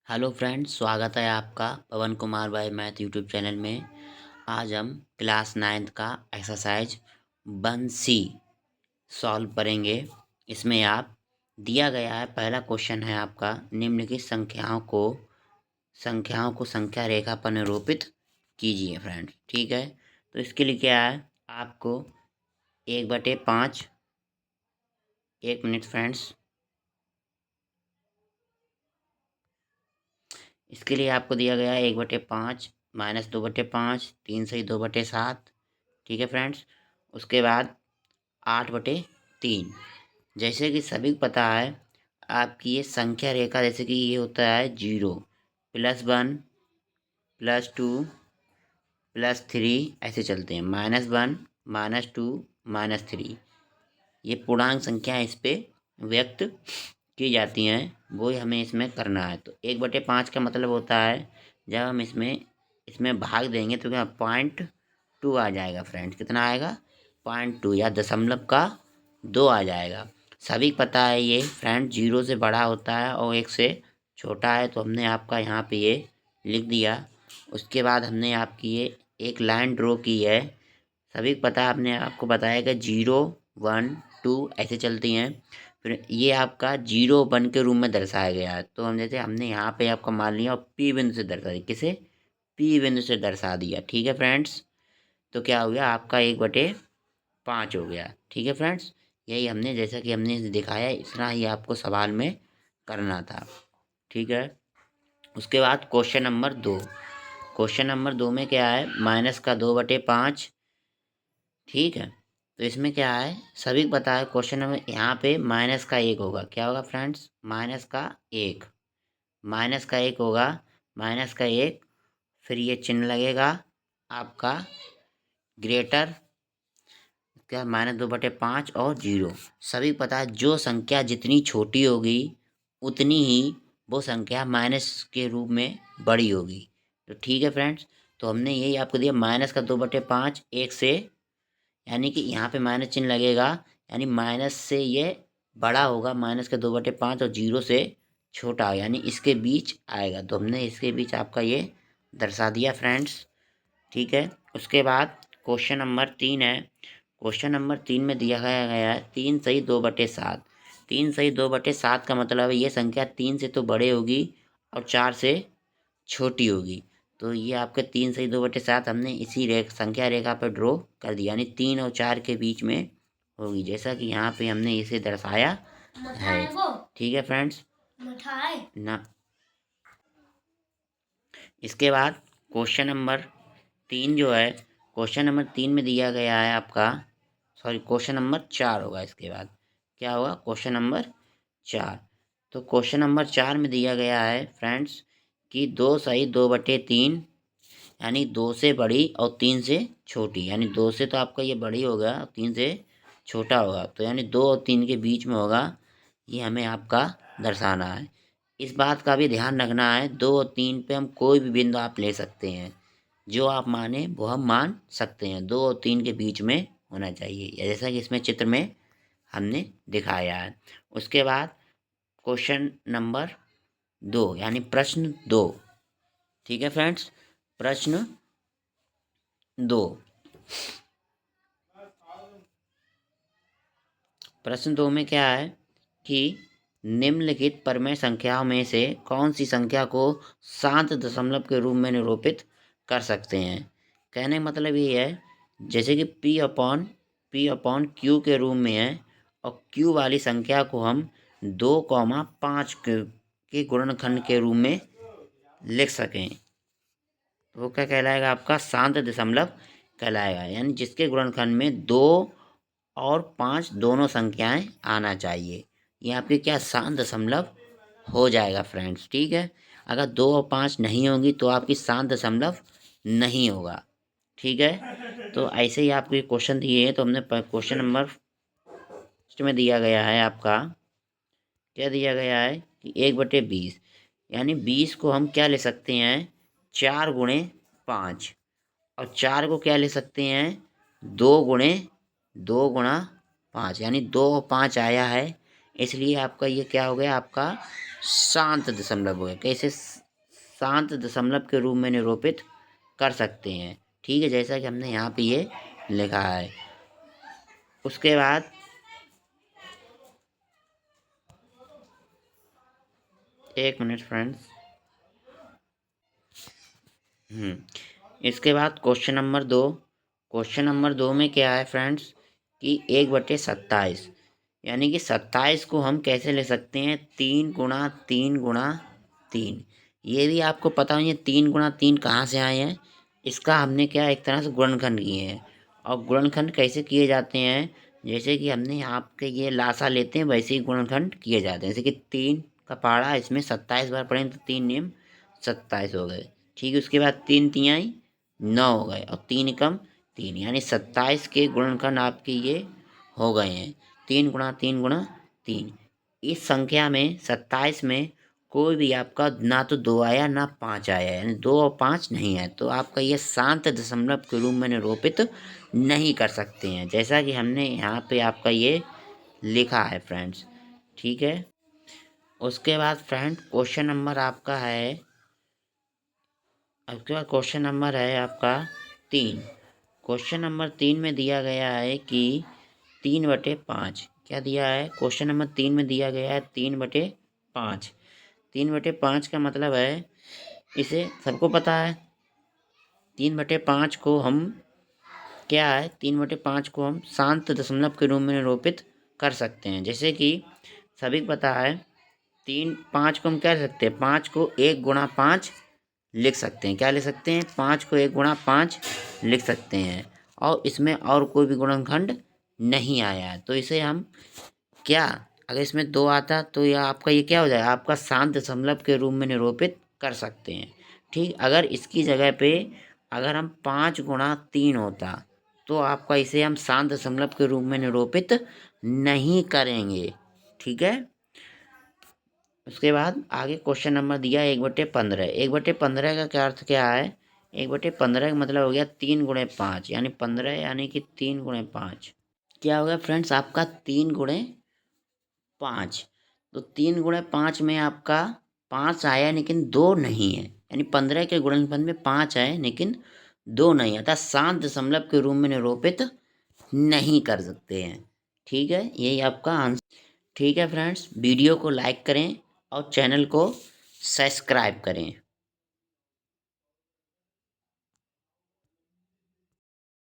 Hello friends, स्वागत है आपका पवन कुमार भाई मैथ यूट्यूब चैनल में। आज हम क्लास 9th का एक्सरसाइज 1C सॉल्व करेंगे। इसमें आप दिया गया है, पहला क्वेश्चन है आपका, निम्नलिखित संख्याओं को संख्या रेखा पर निरूपित कीजिए फ्रेंड्स। ठीक है, तो इसके लिए क्या है, आपको 1/5, 1 मिनट फ्रेंड्स, इसके लिए आपको दिया गया है 1/5 माइनस 2/5, 3 से 2/7। ठीक है फ्रेंड्स, उसके बाद 8/3। जैसे कि सभी को पता है, आपकी ये संख्या रेखा, जैसे कि ये होता है 0, +1, +2, +3, ऐसे चलते हैं, -1, -2, -3। ये पूर्णांक संख्या इस पे व्यक्त की जाती हैं, वो ही हमें इसमें करना है। तो 1/5 का मतलब होता है, जब हम इसमें भाग देंगे तो क्या 0.2 आ जाएगा फ्रेंड्स। कितना आएगा? 0.2 या 0.2 आ जाएगा। सभी को पता है ये फ्रेंड, 0 से बड़ा होता है और 1 से छोटा है, तो हमने आपका यहाँ पे ये लिख दिया। उसके बाद हमने आपकी ये एक लाइन ड्रॉ की है। सभी को पता है, आपने आपको बताया कि 0, 1, 2 ऐसे चलती हैं। फिर ये आपका 0, 1 के रूप में दर्शाया गया है, तो हम जैसे हमने यहाँ पे आपका मान लिया और P बिंदु से दर्शा दिया। किसे? P बिंदु से दर्शा दिया। ठीक है फ्रेंड्स, तो क्या हो गया आपका 1/5 हो गया। ठीक है फ्रेंड्स, यही हमने, जैसा कि हमने दिखाया, इतना ही आपको सवाल में करना था। ठीक है, उसके बाद क्वेश्चन नंबर 2। क्वेश्चन नंबर 2 में क्या है, -2/5। ठीक है, तो इसमें क्या है, सभी को पता है, क्वेश्चन नंबर यहाँ पे -1 होगा। क्या होगा फ्रेंड्स? -1, -1 होगा, -1। फिर ये चिन्ह लगेगा आपका ग्रेटर, क्या, -2/5 और 0। सभी को पता है, जो संख्या जितनी छोटी होगी उतनी ही वो संख्या माइनस के रूप में बड़ी होगी। तो ठीक है फ्रेंड्स, तो हमने यही आपको दिया, -2/5 1 से, यानी कि यहाँ पे माइनस चिन्ह लगेगा, यानी माइनस से ये बड़ा होगा, -2/5 और 0 से छोटा, यानी इसके बीच आएगा। तो हमने इसके बीच आपका ये दर्शा दिया फ्रेंड्स। ठीक है, उसके बाद क्वेश्चन नंबर 3 है। क्वेश्चन नंबर 3 में दिया गया है 3 सही 2/7। 3 सही 2/7 का मतलब है, ये संख्या 3 से तो बड़े होगी और 4 से छोटी होगी। तो ये आपके 3 सही 2/7 हमने इसी संख्या रेखा पर ड्रॉ कर दिया, यानी 3 और 4 के बीच में होगी, जैसा कि यहाँ पे हमने इसे दर्शाया है। ठीक है फ्रेंड्स ना। इसके बाद क्वेश्चन नंबर 3 जो है, क्वेश्चन नंबर 3 में दिया गया है आपका, सॉरी क्वेश्चन नंबर 4 होगा। इसके बाद क्या होगा? Question number 4। तो क्वेश्चन नंबर 4 में दिया गया है फ्रेंड्स कि 2 सही 2/3, यानी 2 से बड़ी और 3 से छोटी, यानी 2 से तो आपका ये बड़ी होगा, 3 से छोटा होगा, तो यानी 2 और 3 के बीच में होगा। ये हमें आपका दर्शाना है। इस बात का भी ध्यान रखना है, 2 और 3 पे हम कोई भी बिंदु आप ले सकते हैं, जो आप माने वो हम मान सकते हैं। 2 और 3 के बीच में होना चाहिए, या जैसा कि इसमें चित्र में हमने दिखाया है। उसके बाद क्वेश्चन नंबर 2, यानी प्रश्न 2। ठीक है फ्रेंड्स, प्रश्न 2। प्रश्न 2 में क्या है कि निम्नलिखित परमेय संख्याओं में से कौन सी संख्या को शांत दशमलव के रूप में निरूपित कर सकते हैं। कहने का मतलब ये है, जैसे कि P/Q के रूप में है, और Q वाली संख्या को हम 2, 5 के गुणनखंड के रूप में लिख सकें, तो वो क्या कहलाएगा? आपका शांत दशमलव कहलाएगा, यानी जिसके गुणनखंड में 2 और 5 दोनों संख्याएं आना चाहिए। ये आपके क्या, शांत दशमलव हो जाएगा फ्रेंड्स। ठीक है, अगर 2 और 5 नहीं होगी तो आपकी शांत दशमलव नहीं होगा। ठीक है, तो ऐसे ही आपको क्वेश्चन दिए हैं, तो हमने क्वेश्चन नंबर में दिया गया है आपका, क्या दिया गया है कि 1/20, यानी 20 को हम क्या ले सकते हैं, 4 × 5, और 4 को क्या ले सकते हैं, 2 × 5, यानी 2 और 5 आया है, इसलिए आपका ये क्या हो गया, आपका शांत दशमलव हो गया। कैसे शांत दशमलव के रूप में निरूपित कर सकते हैं, ठीक है, जैसा कि हमने यहाँ पे ये लिखा है। उसके बाद एक मिनट फ्रेंड्स। इसके बाद क्वेश्चन नंबर 2 में क्या है फ्रेंड्स कि 1/27, यानी कि 27 को हम कैसे ले सकते हैं, 3 × 3 × 3। ये भी आपको पता होगा, ये 3 × 3 कहाँ से आए हैं। इसका हमने क्या एक तरह से गुणनखंड किए हैं। और गुणनखंड कैसे किए जाते हैं, जैसे कि हमने आपके ये लासा लेते हैं वैसे ही गुणनखंड किए जाते हैं। जैसे कि 3 का पहाड़ा, इसमें 27 बार पढ़ें तो 3 × 9 = 27 हो गए, ठीक है। उसके बाद 3 × 3 = 9 हो गए, और 3 × 3 यानी 27 के गुणनखंड आपके ये हो गए हैं, 3 × 3 × 3। इस संख्या में 27 में कोई भी आपका ना तो 2 आया ना 5 आया, यानी 2 और 5 नहीं है, तो आपका ये शांत दशमलव के रूप में निरूपित नहीं कर सकते हैं, जैसा कि हमने यहाँ पे आपका ये लिखा है फ्रेंड्स, ठीक है। उसके बाद फ्रेंड क्वेश्चन नंबर आपका है, उसके बाद क्वेश्चन नंबर है आपका 3। क्वेश्चन नंबर 3 में दिया गया है कि 3/5, क्या दिया है, क्वेश्चन नंबर 3 में दिया गया है 3/5। 3/5 का मतलब है, इसे सबको पता है, 3/5 को हम क्या है, 3/5 को हम शांत दशमलव के रूप में निरूपित कर सकते हैं। जैसे कि सभी को पता है, 5 को हम क्या लिख सकते हैं, 5 को 1 × 5 लिख सकते हैं। क्या लिख सकते हैं, 5 को 1 × 5 लिख सकते हैं, और इसमें और कोई भी गुणनखंड नहीं आया है, तो इसे हम क्या, अगर इसमें 2 आता तो यह आपका ये क्या हो जाएगा, आपका शांत दशमलव के रूप में निरूपित कर सकते हैं, ठीक। अगर इसकी जगह पे अगर हम 5 × 3 होता तो आपका इसे हम शांत दशमलव के रूप में निरूपित नहीं करेंगे, ठीक है। उसके बाद आगे क्वेश्चन नंबर दिया 1/15। 1/15 का क्या अर्थ क्या है, 1/15 का मतलब हो गया 3 × 5, यानी 15, यानी कि 3 × 5 क्या हो गया फ्रेंड्स, आपका 3 × 5। तो 3 × 5 में आपका 5 आया लेकिन 2 नहीं है, यानी 15 के गुणनफल में 5 है लेकिन 2 नहीं आता, शांत दशमलव के रूप में निरूपित नहीं कर सकते हैं, ठीक है। यही आपका आंसर, ठीक है फ्रेंड्स। वीडियो को लाइक करें और चैनल को सब्सक्राइब करें।